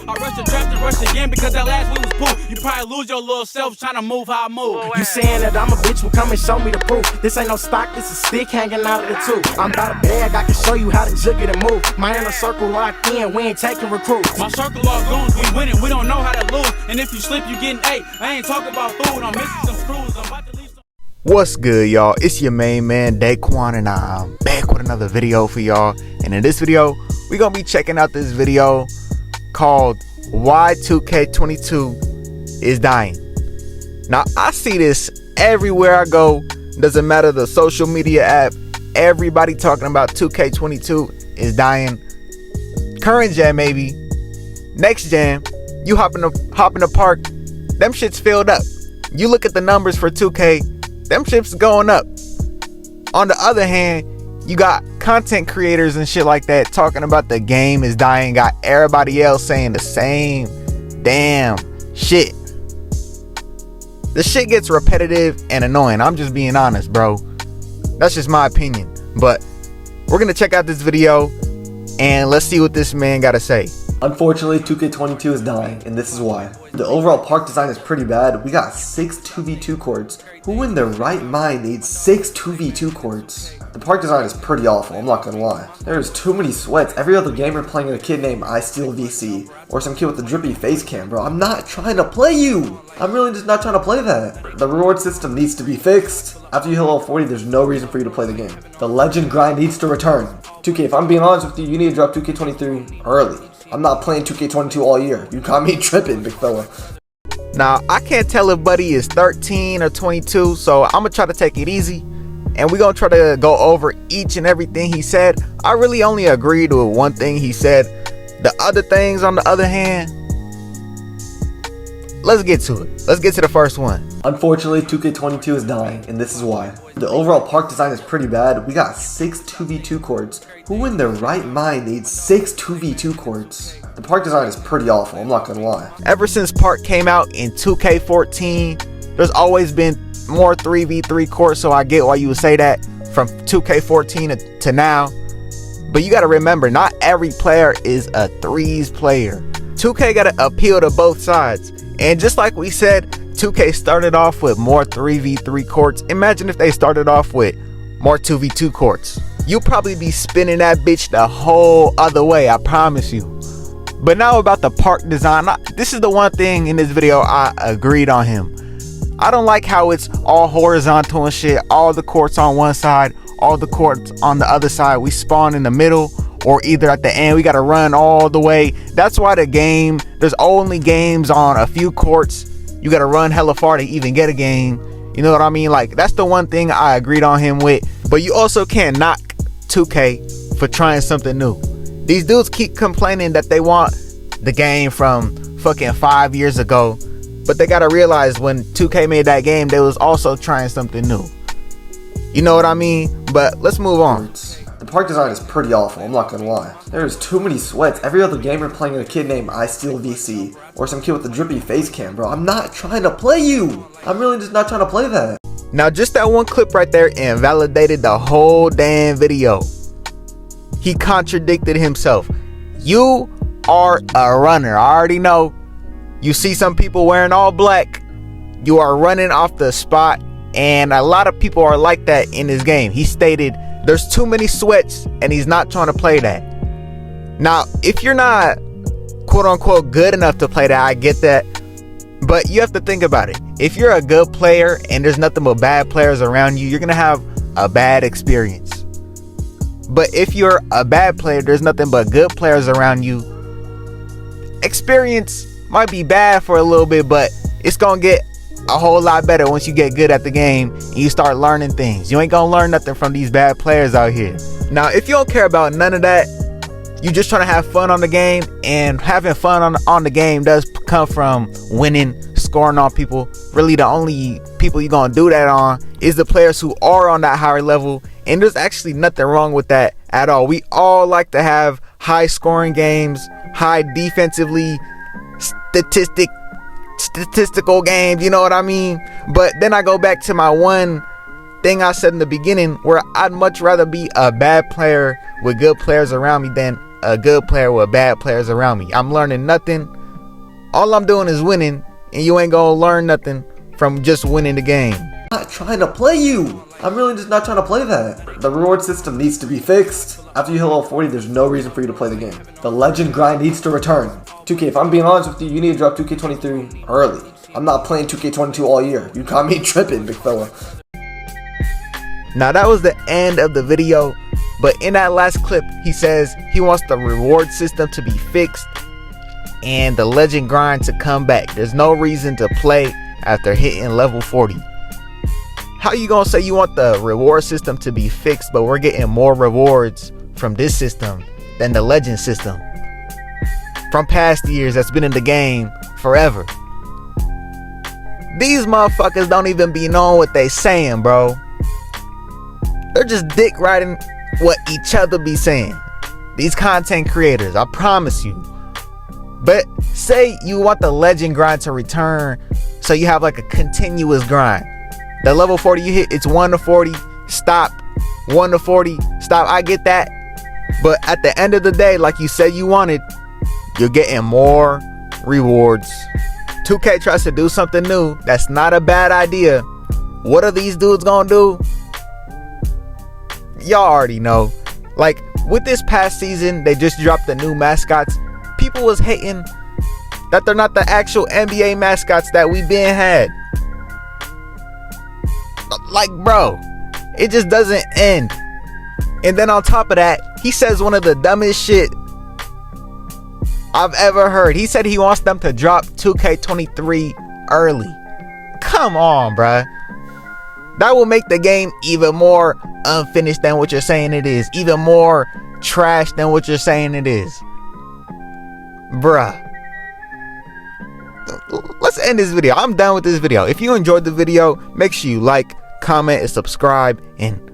I rush the draft and rush again because that last week was poop. You probably lose your little self trying to move how I move. You saying that I'm a bitch, well come and show me the proof. This ain't no stock, this is stick hanging out of the tube. I'm about a bag, I can show you how to jug it and move. My inner circle locked in, we ain't taking recruits. My circle all goons, we winning, we don't know how to lose. And if you slip, you getting eight. I ain't talking about food, I'm missing some screws. I'm about to leave some. What's good, y'all? It's your main man Deykwon, and I'm back with another video for y'all. And in this video, we're gonna be checking out this video called Why 2K22 is Dying. Now, I see this everywhere I go. Doesn't matter the social media app, everybody talking about 2K22 is dying. Current gen, maybe. Next gen, you hop in the park, them shit's filled up. You look at the numbers for 2K, them shit's going up. On the other hand, you got content creators and shit like that talking about the game is dying. Got everybody else saying the same damn shit. The shit gets repetitive and annoying. I'm just being honest, bro. That's just my opinion. But we're gonna check out this video and let's see what this man gotta say. Unfortunately, 2K22 is dying, and this is why. The overall park design is pretty bad. We got 6 2v2 courts. Who in their right mind needs 6 2v2 courts? The park design is pretty awful, I'm not gonna lie. There's too many sweats. Every other gamer playing a kid named IStealVC, or some kid with a drippy face cam, bro. I'm not trying to play you! I'm really just not trying to play that. The reward system needs to be fixed. After you hit level 40, there's no reason for you to play the game. The legend grind needs to return. 2K, if I'm being honest with you, you need to drop 2K23 early. I'm not playing 2K22 all year. You got me tripping, big fella. Now, I can't tell if Buddy is 13 or 22, so I'm gonna try to take it easy. And we're gonna try to go over each and everything he said. I really only agreed with one thing he said. The other things, on the other hand, let's get to it. Let's get to the first one. Unfortunately, 2K22 is dying, and this is why. The overall park design is pretty bad. We got 6 2v2 courts. Who in their right mind needs 6 2v2 courts? The park design is pretty awful, I'm not gonna lie. Ever since Park came out in 2K14, there's always been more 3v3 courts, so I get why you would say that from 2K14 to now. But you gotta remember, not every player is a threes player. 2K gotta appeal to both sides. And just like we said, 2K started off with more 3v3 courts. Imagine if they started off with more 2v2 courts. You'll probably be spinning that bitch the whole other way, I promise you. But now about the park design, this is the one thing in this video I agreed on him. I don't like how it's all horizontal and shit. All the courts on one side, all the courts on the other side. We spawn in the middle or either at the end. We gotta run all the way. That's why the game, there's only games on a few courts. You gotta run hella far to even get a game. You know what I mean? Like, that's the one thing I agreed on him with. But you also can't knock 2K for trying something new. These dudes keep complaining that they want the game from fucking 5 years ago. But they gotta realize when 2K made that game, they was also trying something new. You know what I mean? But let's move on. The park design is pretty awful, I'm not gonna lie. There's too many sweats. Every other gamer playing a kid named IStealVC, or some kid with a drippy face cam, bro. I'm not trying to play you! I'm really just not trying to play that. Now, just that one clip right there invalidated the whole damn video. He contradicted himself. You are a runner, I already know. You see some people wearing all black, you are running off the spot, and a lot of people are like that in this game. He stated there's too many sweats and he's not trying to play that. Now, if you're not quote unquote good enough to play that, I get that, but you have to think about it. If you're a good player and there's nothing but bad players around you, you're gonna have a bad experience. But if you're a bad player, there's nothing but good players around you, experience might be bad for a little bit, but it's gonna get a whole lot better once you get good at the game and you start learning things. You ain't gonna learn nothing from these bad players out here. Now, if you don't care about none of that, you just trying to have fun on the game, and having fun on the game does come from winning, scoring on people. Really, the only people you're gonna do that on is the players who are on that higher level, and there's actually nothing wrong with that at all. We all like to have high scoring games, high defensively statistical games, you know what I mean? But then I go back to my one thing I said in the beginning, where I'd much rather be a bad player with good players around me than a good player with bad players around me. I'm learning nothing. All I'm doing is winning, and you ain't gonna learn nothing from just winning the game. I'm not trying to play you. I'm really just not trying to play that. The reward system needs to be fixed. After you hit level 40, there's no reason for you to play the game. The legend grind needs to return. 2K, if I'm being honest with you, you need to drop 2K23 early. I'm not playing 2K22 all year. You got me tripping, big fella. Now that was the end of the video, but in that last clip, he says he wants the reward system to be fixed and the legend grind to come back. There's no reason to play after hitting level 40. How you gonna say you want the reward system to be fixed, but we're getting more rewards from this system than the legend system from past years that's been in the game forever? These motherfuckers don't even be knowing what they saying, bro. They're just dick riding what each other be saying. These content creators, I promise you. But say you want the legend grind to return, so you have like a continuous grind. The level 40 you hit, it's 1 to 40, stop. 1 to 40, stop. I get that. But at the end of the day, like you said you wanted, you're getting more rewards. 2K tries to do something new. That's not a bad idea. What are these dudes gonna do? Y'all already know. Like with this past season, they just dropped the new mascots. People was hating that they're not the actual NBA mascots that we been had. Like, bro, it just doesn't end. And then on top of that, he says one of the dumbest shit I've ever heard. He said he wants them to drop 2K23 early. Come on, bruh. That will make the game even more unfinished than what you're saying it is. Even more trash than what you're saying it is. Bruh. Let's end this video. I'm done with this video. If you enjoyed the video, make sure you like, comment, and subscribe. And